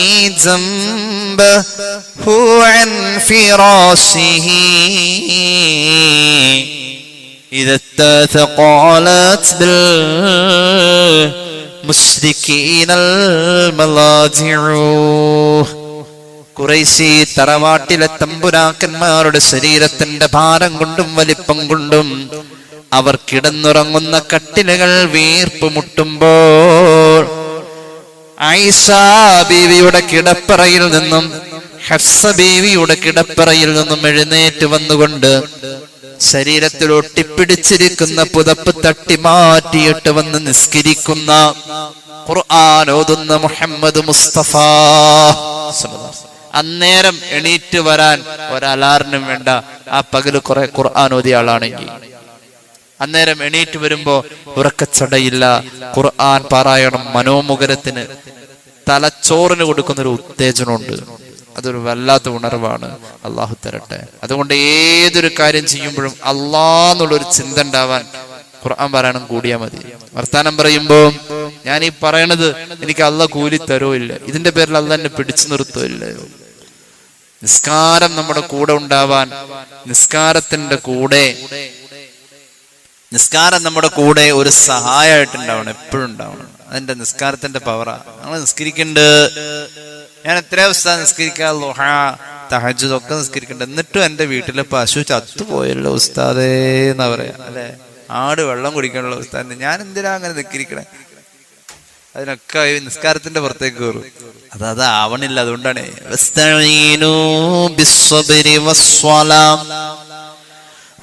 ജംബഹു അൻ ഫിറാശിഹി ഇദ തഖാലത് ബിൽ മുശ്രിക്കീനൽ മലാജിഉ. ഖുറൈശി തറവാട്ടിലെ തമ്പുരാക്കന്മാരുടെ ശരീരത്തിന്റെ ഭാരം കൊണ്ടും വലിപ്പം കൊണ്ടും അവർ കിടന്നുറങ്ങുന്ന കട്ടിലുകൾ വീർപ്പ് മുട്ടുമ്പോൾ ആയിഷ ബീവിയുടെ കിടപ്പറയിൽ നിന്നും ഹഫ്സ ബീവിയുടെ കിടപ്പറയിൽ നിന്നും എഴുന്നേറ്റ് വന്നുകൊണ്ട് ശരീരത്തിൽ ഒട്ടിപ്പിടിച്ചിരിക്കുന്ന പുതപ്പ് തട്ടി മാറ്റിയിട്ട് വന്ന് നിസ്കരിക്കുന്ന ഖുർആൻ ഓതുന്ന മുഹമ്മദ് മുസ്തഫ അന്നേരം എണീറ്റ് വരാൻ ഒരലാറിനും വേണ്ട. ആ പകല് കുറെ ഖുർആൻ ഓതിയ ആളാണെങ്കിൽ അന്നേരം എണീറ്റ് വരുമ്പോ ഉറക്കച്ചടയില്ല. ഖുർആൻ പാരായണം മനോമുഖരത്തിന്, തലച്ചോറിന് കൊടുക്കുന്നൊരു ഉത്തേജനമുണ്ട്. അതൊരു വല്ലാത്ത ഉണർവാണ്. അള്ളാഹു തരട്ടെ. അതുകൊണ്ട് ഏതൊരു കാര്യം ചെയ്യുമ്പോഴും അള്ളാന്നുള്ളൊരു ചിന്ത ഉണ്ടാവാൻ ഖുർആൻ പാരായണം കൂടിയാൽ മതി. വർത്താനം പറയുമ്പോ ഞാൻ ഈ പറയണത് എനിക്ക് അള്ളാഹ് കൂലി തരോ ഇല്ല, ഇതിന്റെ പേരിൽ അള്ളാഹ് എന്നെ പിടിച്ചു നിർത്തോ ഇല്ല. നിസ്കാരം നമ്മുടെ കൂടെ ഉണ്ടാവാൻ, നിസ്കാരം നമ്മുടെ കൂടെ ഒരു സഹായമായിട്ടുണ്ടാവണം, എപ്പോഴും ഉണ്ടാവണം. അതിന്റെ നിസ്കാരത്തിന്റെ പവറാ. നമ്മൾ നിസ്കരിക്കണ്ട്. ഞാൻ എത്ര ഉസ്താദ് നിസ്കരിക്കാ, ളുഹാ, തഹജ്ജുദ് ഒക്കെ നിസ്കരിക്കണ്ട്. എന്നിട്ടും എന്റെ വീട്ടിലെ പശു ചത്തുപോയല്ലോ ഉസ്താദേ എന്നാ പറയാ, അല്ലെ? ആട് വെള്ളം കുടിക്കണല്ലോ ഉസ്താദ്, ഞാൻ എന്തിനാ അങ്ങനെ നിസ്കരിക്കണേ? അതിനൊക്കെ നിസ്കാരത്തിന്റെ പുറത്തേക്ക് കയറും. അത് ആവണില്ല. അതുകൊണ്ടാണ്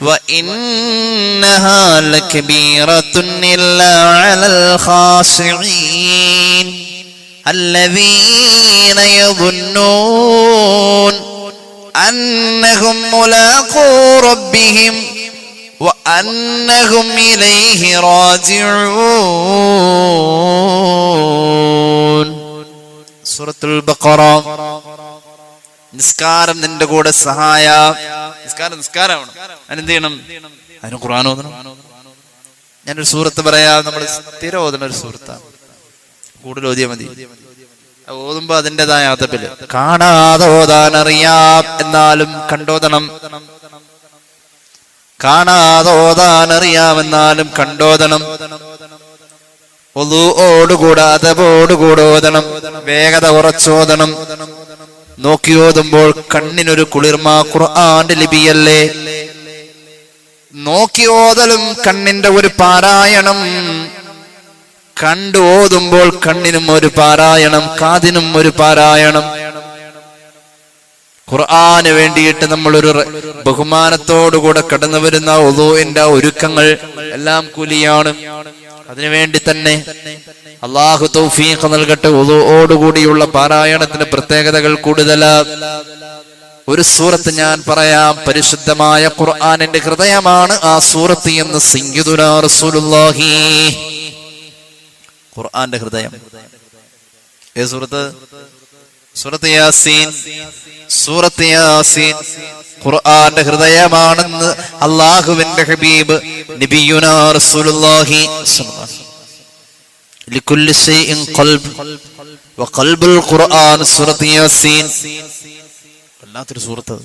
وَإِنَّهَا لَكَبِيرَةٌ إِلَّا عَلَى الْخَاشِعِينَ الَّذِينَ يَظُنُّونَ أَنَّهُمْ مُلَاقُو رَبِّهِمْ وَأَنَّهُمْ إِلَيْهِ راجعون. സൂറത്തുൽ ബഖറ. നിസ്കാരം നിന്റെ കൂടെ സഹായ. നിസ്കാരമാണ്. അതിനെന്ത് ചെയ്യണം? അതിന് ഖുർആൻ ഓതണം. ഞാനൊരു സൂറത്ത് പറയാ, നമ്മൾ സ്ഥിരം ഓതണ ഒരു സൂറത്താണ്. കൂടുതൽ ഓതിയാൽ മതി. ഓതുമ്പോ അതിൻ്റെതായ അതപ്പില് കാണാതെ ഓതാൻ അറിയാം, എന്നാലും കണ്ടോതണം. കാണാതെ ഓതാൻ അറിയാമെന്നാലും കണ്ടോതണം. ഒളുഓടുകൂടെ അതപോടുകൂടെ ഓതണം. വേഗത കുറച്ചോതണം. നോക്കി ഓതുമ്പോൾ കണ്ണിനൊരു കുളിർമ. ഖുർആന്റെ ലിപിയല്ലേ. നോക്കി ഓതലും കണ്ണിന്റെ ഒരു പാരായണം. കണ്ടു ഓതുമ്പോൾ കണ്ണിനും ഒരു പാരായണം, കാതിനും ഒരു പാരായണം. ഖുർആന് വേണ്ടിയിട്ട് നമ്മളൊരു ബഹുമാനത്തോടുകൂടെ കടന്നു വരുന്ന ഉളൂഇന്റെ ഒരുക്കങ്ങൾ എല്ലാം കൂലിയാണ്. അതിനുവേണ്ടി തന്നെ അള്ളാഹു തൗഫീഖ് നൽകട്ടെ. ഉളൂഓടുകൂടിയുള്ള പാരായണത്തിന്റെ പ്രത്യേകതകൾ കൂടുതലാ. ഒരു സൂറത്ത് ഞാൻ പറയാം. പരിശുദ്ധമായ ഖുർആനിന്റെ ഹൃദയമാണ് ആ സൂറത്ത് എന്ന് സയ്യിദുനാ റസൂലുള്ളാഹി. ഖുർആന്റെ ഹൃദയം ഏത് സൂറത്ത്? സൂറത്ത് യാസീൻ. സൂറത്ത് യാസീൻ ഖുർആന്റെ ഹൃദയമാണെന്ന് അല്ലാഹുവിന്റെ ഹബീബ് നബിയുനാ റസൂലുള്ളാഹി ലികുല്ലി ശൈഇൻ ഖൽബ് വഖൽബുൽ ഖുർആൻ. സൂറത്ത് യാസീൻ വല്ലാത്തൊരു സൂറത്ത്,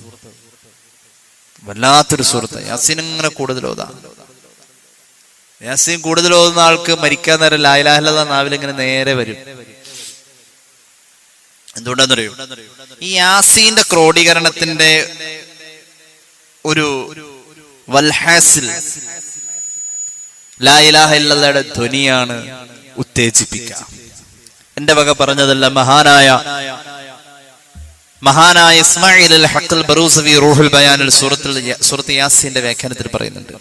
വല്ലാത്തൊരു സൂറത്ത്. യാസീൻ ഇങ്ങനെ കൂടുതൽ ഓതാം. യാസീൻ കൂടുതൽ ഓതുന്ന ആൾക്ക് മരിക്കാൻ നേരം ലാ ഇലാഹ ഇല്ലല്ലാഹ് നാവിൽ ഇങ്ങനെ നേരെ വരും. എന്തുകൊണ്ടാന്നറിയോ? ഈ യാസീന്റെ ക്രോഡീകരണത്തിന്റെ ഒരു വൽഹാസിൽ ലാ ഇലാഹ ഇല്ലല്ലാഹയുടെ ധ്വനിയാണ് ഉത്തേജിപ്പിക്കുക. എന്റെ വക പറഞ്ഞതല്ല. മഹാനായ ഇസ്മായിൽ അൽ ഹഖൽ ബറൂസവി റൂഹുൽ ബയാനിൽ സൂറത്ത് യാസീന്റെ വ്യാഖ്യാനത്തിൽ പറയുന്നുണ്ട്,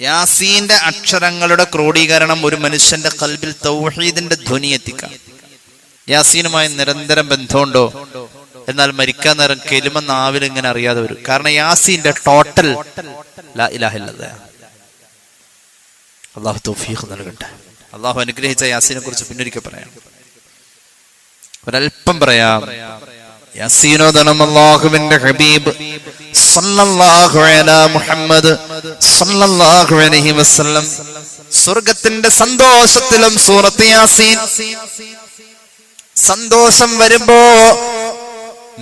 യാസീന്റെ അക്ഷരങ്ങളുടെ ക്രോഡീകരണം ഒരു മനുഷ്യന്റെ ഖൽബിൽ തൗഹീദിന്റെ ധ്വനി എത്തിക്കാം. യാസീനുമായി നിരന്തരം ബന്ധമുണ്ടോ? എന്നാൽ മരിക്കാൻ നേരം കെലിമ നാവിൽ ഇങ്ങനെ അറിയാതെ വരും. കാരണം യാസീന്റെ ടോട്ടൽ ലാ ഇലാഹ ഇല്ലല്ലാഹ്. അല്ലാഹു തൗഫീഖ് നൽകട്ടെ. അല്ലാഹു അനുഗ്രഹിച്ച യാസീനെ കുറിച്ച് പിന്നൊരിക്കൽ പറയാം. ഒരൽപ്പം പറയാം. യാസീനോദനം അല്ലാഹുവിന്റെ ഹബീബ് സല്ലല്ലാഹു അലാ മുഹമ്മദ് സല്ലല്ലാഹു അലൈഹി വസല്ലം സ്വർഗ്ഗത്തിന്റെ സന്തോഷത്തിലും സൂറത്ത് യാസീൻ. സന്തോഷം വരുമ്പോ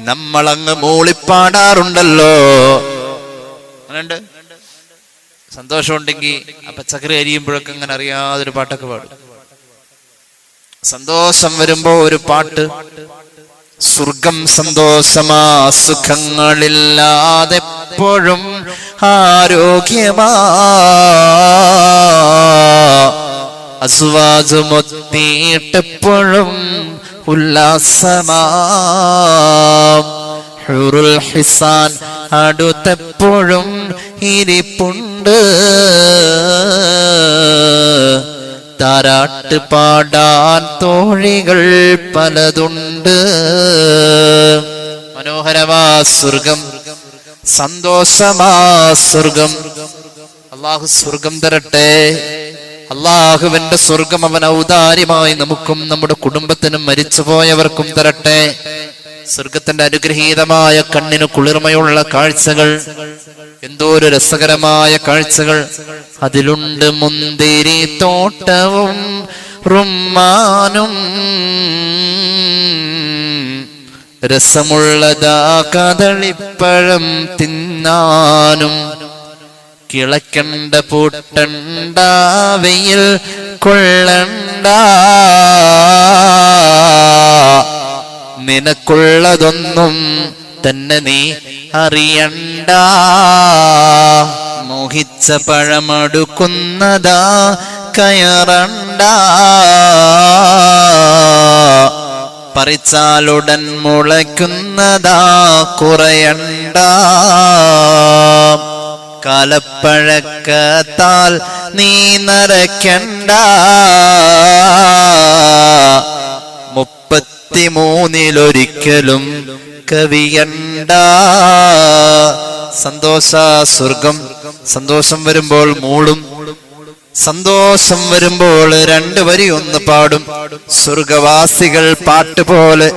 നമ്മളങ്ങ് മൂളിപ്പാടാറുണ്ടല്ലോ. അങ്ങനെയുണ്ട്. സന്തോഷം ഉണ്ടെങ്കിൽ ആ പച്ചക്കറി അരിയുമ്പോഴൊക്കെ അങ്ങനെ അറിയാതൊരു പാട്ടൊക്കെ പാടും. സന്തോഷം വരുമ്പോ ഒരു പാട്ട്. സ്വർഗം സന്തോഷമാ, സുഖങ്ങളില്ലാതെപ്പോഴും ആരോഗ്യമാ, അസ്വാജുമൊത്തിയിട്ടെപ്പോഴും ഉല്ലാസമാ, ഹുറുൽ ഹിസാൻ അടുത്തെപ്പോഴും ഇരിപ്പുണ്ട്, താരാട്ട് പാടാൻ തോഴികൾ പലതുണ്ട്. മനോഹരമാ സ്വർഗം, സന്തോഷമാ സ്വർഗം. അള്ളാഹു സ്വർഗം തരട്ടെ. അള്ളാഹുവിന്റെ സ്വർഗം അവൻ ഔദാര്യമായി നമുക്കും നമ്മുടെ കുടുംബത്തിനും മരിച്ചുപോയവർക്കും തരട്ടെ. സ്വർഗത്തിന്റെ അനുഗ്രഹീതമായ കണ്ണിന് കുളിർമയുള്ള കാഴ്ചകൾ, എന്തോ ഒരു രസകരമായ കാഴ്ചകൾ അതിലുണ്ട്. മുന്തിരി തോട്ടവും റുമ്മാനും രസമുള്ളതാ കദളിപ്പഴം തിന്നാനും. കിളക്കണ്ട പൂട്ടണ്ട വെയിൽ കൊള്ളണ്ട, നിനക്കുള്ളതൊന്നും തന്നെ നീ അറിയണ്ട. മോഹിച്ച പഴമടുക്കുന്നതാ കയറണ്ട, പറിച്ചാലുടൻ മുളയ്ക്കുന്നതാ കുറയണ്ട. കാലപ്പഴക്കത്താൽ നീ നരയ്ക്കണ്ട, 33 കവിയണ്ട. സന്തോഷ സ്വർഗം. സന്തോഷം വരുമ്പോൾ മൂളും, സന്തോഷം വരുമ്പോൾ 2 വരി ഒന്ന് പാടും. സ്വർഗവാസികൾ പാട്ടുപോലെ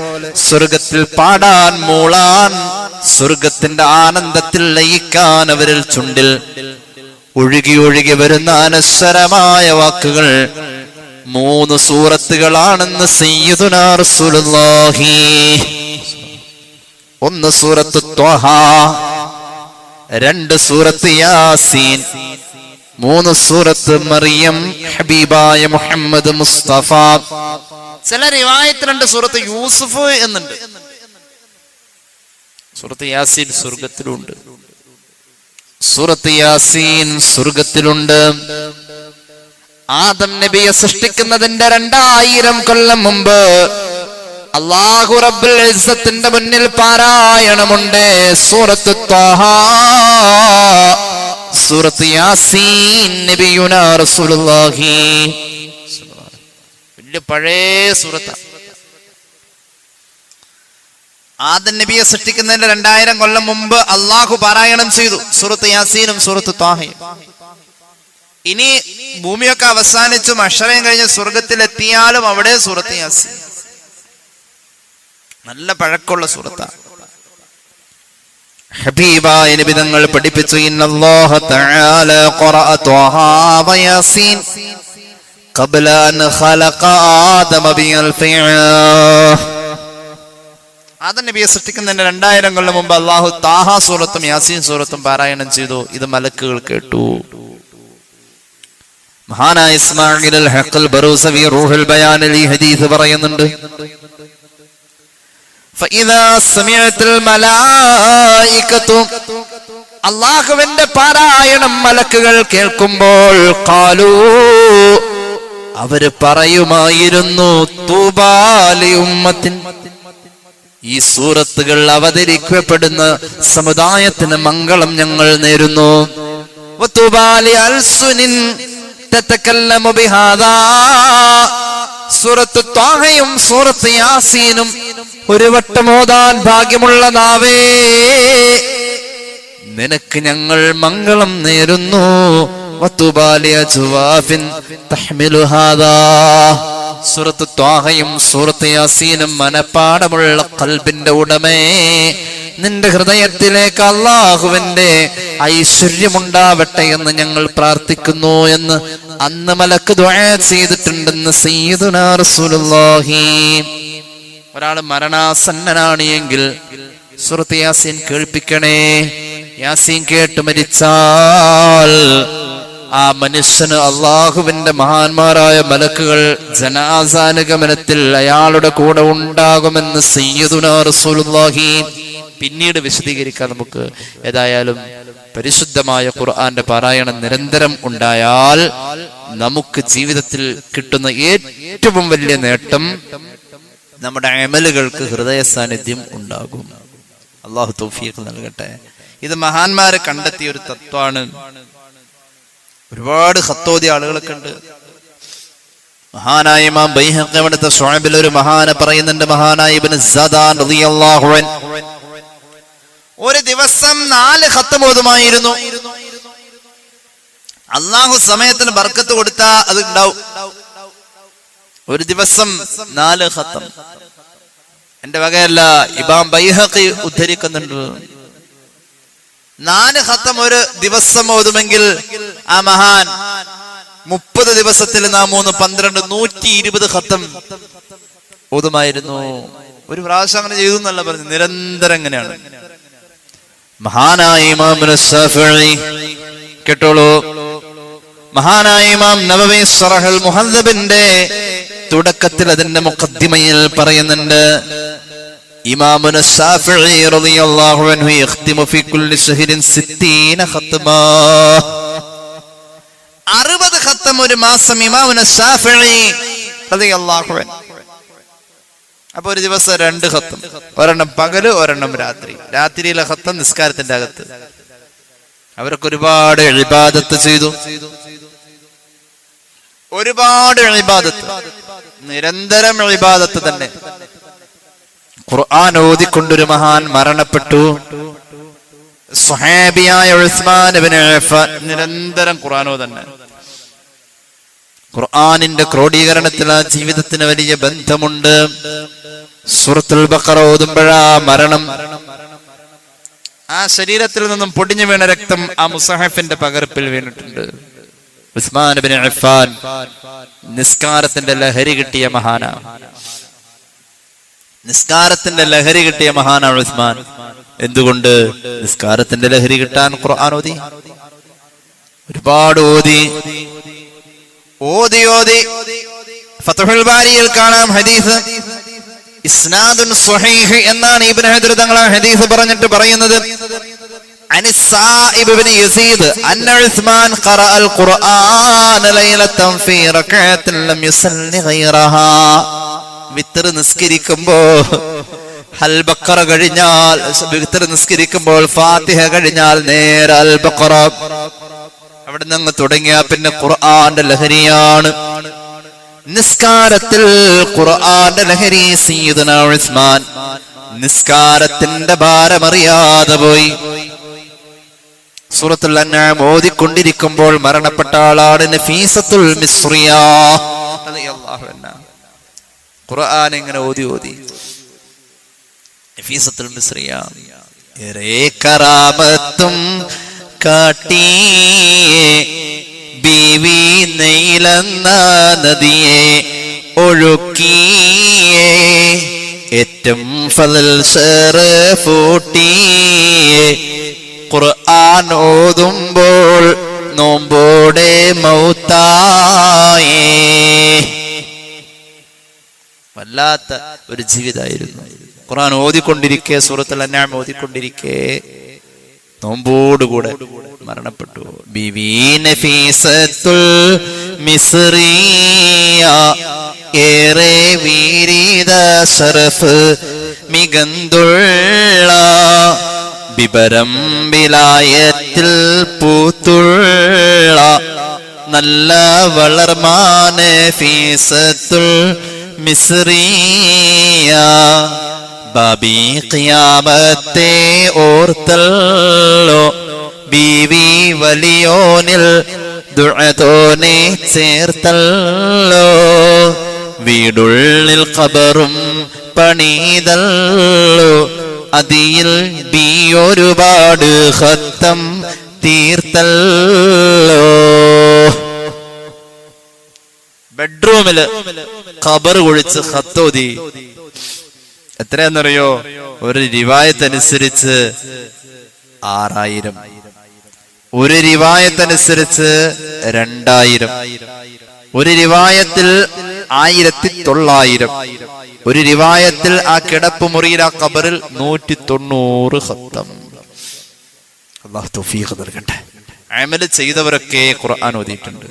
സ്വർഗത്തിൽ പാടാൻ മൂളാൻ, സ്വർഗത്തിന്റെ ആനന്ദത്തിൽ ലയിക്കാൻ അവരിൽ ചുണ്ടിൽ ഒഴുകി ഒഴുകി വരുന്ന അനശ്വരമായ വാക്കുകൾ 3 സൂറത്തുകളാണെന്ന് സയ്യിദുനാ റസൂലുള്ളാഹി. 1 സൂറത്ത് ത്വഹ, 2 സൂറത്ത് യാസീൻ, 3 സൂറത്ത് മറിയം ഹബീബായ മുഹമ്മദ് മുസ്തഫ. ചില റിവായത്ത് 2 സൂറത്ത് യൂസുഫ് എന്നുണ്ട്. സൂറത്ത് യാസീൻ സ്വർഗത്തിലുണ്ട്. സൂറത്ത് യാസീൻ സ്വർഗത്തിലുണ്ട്. ആദം നബിയെ സൃഷ്ടിക്കുന്നതിന്റെ 2000 കൊല്ലം മുമ്പ് അല്ലാഹു റബ്ബുൽ ഇസ്സത്തിന്റെ മുന്നിൽ പാരായണമുണ്ട്. സൂറത്ത് ത്വഹ, സൂറത്ത് യാസീൻ. നബിയുനാ റസൂലുള്ളാഹി വലിയ പഴയ സൂറത്താണ്. ആദം നബിയെ സൃഷ്ടിക്കുന്നതിന്റെ 2000 കൊല്ലം മുമ്പ് അള്ളാഹു പാരായണം ചെയ്തു സൂറത്ത് യാസീനും സൂറത്ത് ത്വാഹയും. ഇനി ഭൂമിയൊക്കെ അവസാനിച്ചു മഹ്ശറയും കഴിഞ്ഞ് സ്വർഗത്തിലെത്തിയാലും അവിടെ സൂറത്ത് യാസീൻ. നല്ല പഴക്കമുള്ള സൂറത്താണ്. ഹബീബായ നബി തങ്ങൾ പഠിപ്പിച്ചു, ഇന്നല്ലാഹ തആല ഖറഅ ത്വാഹ വ യാസീൻ ഖബ്ല അൻ ഖലഖ ആദമ ബിഅൽഫിഅ. ആദം നബിയെ സൃഷ്ടിക്കുന്നതിന് 2000 കൊല്ലം മുമ്പ് അല്ലാഹു താഹ സൂറത്തും യാസീൻ സൂറത്തും പാരായണം ചെയ്തു. ഇത് മലക്കുകൾ കേട്ടു. മഹാനായ ഇസ്മാഈൽ അൽ ഹഖൽ ബറൂസവി റൂഹുൽ ബയാനിൽ ഈ ഹദീസ് പറയുന്നുണ്ട്, ഫഇദാ സമിഅത്തുൽ മലായികതു, അല്ലാഹുവിന്റെ പാരായണം മലക്കുകൾ കേൾക്കുമ്പോൾ ഖാലൂ, അവര് പറയുമായിരുന്നു, തൂബാ ലി ഉമ്മത്തിൻ, ഈ സൂറത്തുകൾ അവതരിക്കപ്പെടുന്ന സമുദായത്തിന് മംഗളം ഞങ്ങൾ നേരുന്നു. വതൂബാ ലി അൽസുനിൻ തതകല്ലമു ബിഹാദാ, സൂറത്ത് ത്വാഹയും സൂറത്ത് യാസീനും ഒരു വട്ടം ഓതാൻ ഭാഗ്യമുള്ള നാവേ, നിനക്ക് ഞങ്ങൾ മംഗളം നേരുന്നു. വതൂബാ ലി അജ്വാഫിൻ തഹ്മിലു ഹാദാ, സൂറത്ത് ത്വാഹയും സൂറത്ത് യാസീനും മനപ്പാടമുള്ള ഖൽബിന്റെ ഉടമേ, നിന്റെ ഹൃദയത്തിലേക്ക് അല്ലാഹുവിന്റെ ഐശ്വര്യമുണ്ടാവട്ടെ എന്ന് ഞങ്ങൾ പ്രാർത്ഥിക്കുന്നു എന്ന് അന്ന് മലക്ക് ദുആ ചെയ്തിട്ടുണ്ടെന്ന് സയ്യിദുനാ റസൂലുള്ളാഹി. ഒരാൾ മരണാസന്നനാണ് എങ്കിൽ സൂറത്ത് യാസീൻ കേൾപ്പിക്കണേ. യാസീൻ കേട്ട് മരിച്ചാൽ ആ മനുഷ്യന് അള്ളാഹുവിന്റെ മഹാന്മാരായ മലക്കുകൾ ജനാസാനുഗമനത്തിൽ അയാളുടെ കൂടെ ഉണ്ടാകുമെന്ന് സയ്യിദുനാ റസൂലുള്ളാഹി. പിന്നീട് വിശദീകരിക്കാൻ നമുക്ക്. ഏതായാലും പരിശുദ്ധമായ ഖുർആന്റെ പാരായണം നിരന്തരം ഉണ്ടായാൽ നമുക്ക് ജീവിതത്തിൽ കിട്ടുന്ന ഏറ്റവും വലിയ നേട്ടം നമ്മുടെ അമലുകൾക്ക് ഹൃദയ സാന്നിധ്യം ഉണ്ടാകും. അള്ളാഹു തൗഫീഖ് നൽകട്ടെ. ഇത് മഹാന്മാരെ കണ്ടെത്തിയ ഒരു തത്വമാണ്. ഒരുപാട് ഖത്തോദി ആളുകളൊക്കെ ഉണ്ട്. മഹാനായ ഇമാം ബൈഹഖി അവിടുത്തെ ശുഅബിൽ ഒരു മഹാനെ പറയുന്നുണ്ട്, മഹാനായ ഇബ്നു സദാൻ റളിയല്ലാഹു അൻഹു ഒരു ദിവസം 4 ഖത്തം ഓതുമായിരുന്നു. അള്ളാഹു സമയത്തിന് ബർക്കത്ത് കൊടുത്താ അത് ഉണ്ടാവും. ഒരു ദിവസം 4 ഖത്തം. എന്റെ വകയല്ല, ഇമാം ബൈഹഖി ഉദ്ധരിക്കുന്നുണ്ട്. 4 ഖത്തം ഒരു ദിവസം ഓതുമെങ്കിൽ ആ മഹാൻ 30 ദിവസത്തിൽ 3 12 120 ഖത്തം ഓതുമായിരുന്നു. ഒരു പ്രാവശ്യം അങ്ങനെ ചെയ്തു എന്നല്ല പറഞ്ഞു, നിരന്തരം എങ്ങനെയാണ്. മഹാനായ ഇമാം ശാഫിഈ കേട്ടോളൂ, മഹാനായ ഇമാം നവവി ശറഹുൽ മുഹദ്ദബിന്റെ തുടക്കത്തിൽ അതിന്റെ മുഖദ്ദിമയിൽ പറയുന്നുണ്ട്, ഇമാം ശാഫിഈ റളിയല്ലാഹു അൻഹു യഖ്തിമു ഫീ കുല്ലി ശഹ്രിൻ 60 ഖത്മാ. 60 ഖത്തം ഒരു മാസം ഇമാം ശാഫിഈ റളിയല്ലാഹു അൻഹു. അപ്പൊ ഒരു ദിവസം 2 ഖത്തം, ഒരെണ്ണം പകല് ഒരെണ്ണം രാത്രി. രാത്രിയിലെ ഖത്തം നിസ്കാരത്തിന്റെ അകത്ത്. അവരൊക്കെ ഒരുപാട് ഇബാദത്ത് ചെയ്തു, ഒരുപാട് ഇബാദത്ത്, നിരന്തരം ഇബാദത്ത് തന്നെ. ഖുർആൻ ഓതിക്കൊണ്ടൊരു മഹാൻ മരണപ്പെട്ടു. സ്വഹാബിയായ ഉസ്മാൻ ഇബ്നു അഫ്ഫാൻ നിരന്തരം ഖുർആനോ തന്നെ. ഖുർആനിന്റെ ക്രോഡീകരണത്തിൽ ആ ജീവിതത്തിന് വലിയ ബന്ധമുണ്ട്. സൂറത്തുൽ ബഖറ ഓതുമ്പോഴാ മരണം. ആ ശരീരത്തിൽ നിന്നും പൊടിഞ്ഞു വീണ രക്തം ആ മുസഹഫിന്റെ പകർപ്പിൽ വീണിട്ടുണ്ട്. ഉസ്മാൻ ഇബ്നു അഫ്ഫാൻ നിസ്കാരത്തിന്റെ ലഹരി കിട്ടിയ മഹാനാണ്. നിസ്കാരത്തിന്റെ ലഹരി കിട്ടിയ മഹാനാണ് ഉസ്മാൻ. എന്തുകൊണ്ട്? നിസ്കാരത്തിന്റെ ലഹരി കിട്ടാൻ ഖുർആൻ ഓതി, ഒരുപാട് ഓതി ഓതി ഓതി. ഫത്ഹുൽ ബാരിയിൽ കാണാം ഹദീസ് ഇസ്നാദുൻ സ്വഹീഹ് എന്നാണ് ഇബ്നു ഹജർ തങ്ങൾ ഹദീസ് പറഞ്ഞിട്ട് പറയുന്നത്, അനിസ്സാഇബ് ഇബ്നു യസീദ് അന്ന ഉസ്മാൻ ഖറഅൽ ഖുർആന ലൈലതൻ ഫീ റകഅത്തിൻ ലം യുസല്ലി ഗൈറഹാ. വിത്ർ നിസ്കരിക്കുമ്പോ അൽ ബഖറ കഴിഞ്ഞാൽ, വിത്ർ നിസ്കരിക്കുമ്പോൾ ഫാത്തിഹ കഴിഞ്ഞാൽ നേരെ അൽ ബഖറ അവിടെ നിന്ന് തുടങ്ങിയ പിന്നെ ഖുർആന്റെ ലഹരിയാണ്. നിസ്കാരത്തിൽ ഖുർആന്റെ ലഹരി സയ്യിദുനാ ഉസ്മാൻ നിസ്കാരത്തിന്റെ ഭാരമറിയാതെ പോയി. സൂറത്തുൽ അൻആം ഓതിക്കൊണ്ടിരിക്കുമ്പോൾ മരണപ്പെട്ട ആളാണ് നഫീസത്തുൽ മിസ്രിയ റളിയല്ലാഹു അൻഹ. ഖുർആൻ ഇങ്ങനെ ഓതി ഓതി നഫീസത്തുൽ മിസ്രിയ ഏറെ കറാമത്തും കാട്ടിയേ ബീവി നെയ്ലെന്ന നദിയെ ഒഴുക്കിയേ ഏറ്റവും ഫളൽ ശറഫൂട്ടിയേ ഖുർആൻ ഓതുമ്പോൾ നോമ്പോടെ മൗത്തായേ. വല്ലാത്ത ഒരു ജീവിതമായിരുന്നു. ഖുർആൻ ഓതിക്കൊണ്ടിരിക്കെ, സൂറത്തുൽ അൻആം ഓതിക്കൊണ്ടിരിക്കെ നോമ്പോടുകൂടെ മരണപ്പെട്ടു. ബീവി നഫീസത്തുൽ മിസ്രിയ ഏറെ വീരീത ശറഫ് മികന്തുള്ള ബിബരം വിലായത്തിൽ പൂത്തുള്ള നല്ല വളർമാന നഫീസത്തുൽ മിസ്രിയ ബാബി ഖിയാമത്തെ ഓർത്തല്ലോ ബീവി വലിയോനിൽ ദുആതോനെ ചേർത്തല്ലോ വീടുള്ളിൽ ഖബറും പണിതല്ലോ അതിൽ ബി ഒരുപാട് ഖത്തം തീർത്തല്ലോ. ബെഡ്റൂമില് ഖബർ കുഴിച്ച് ഖത്തോതി. എത്രയാന്നറിയോ? ഒരു റിവായത്ത് അനുസരിച്ച് 6000, ഒരു റിവായത്ത് അനുസരിച്ച് 2000, ഒരു റിവായത്തിൽ 1900, ഒരു റിവായത്തിൽ ആ കിടപ്പ് മുറിയിൽ ആ ഖബറിൽ 190 ഖത്തം. അല്ലാഹു തൗഫീഖ് നൽകട്ടെ. അമൽ ചെയ്തവരൊക്കെ ഖുർആൻ ഓതിയിട്ടുണ്ട്.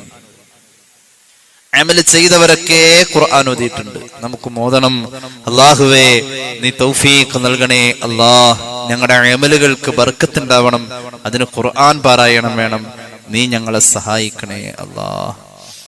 അമൽ ചെയ്തവരൊക്കെ ഖുർആൻ ഓതിയിട്ടുണ്ട്. നമുക്ക് മോദണം. അല്ലാഹുവേ നീ തൗഫീഖ് നൽകണേ. അല്ലാഹ് ഞങ്ങളുടെ അമലുകൾക്ക് ബർക്കത്ത് ഉണ്ടാവണം. അതിന് ഖുർആൻ പാരായണം വേണം. നീ ഞങ്ങളെ സഹായിക്കണേ അല്ലാഹ്.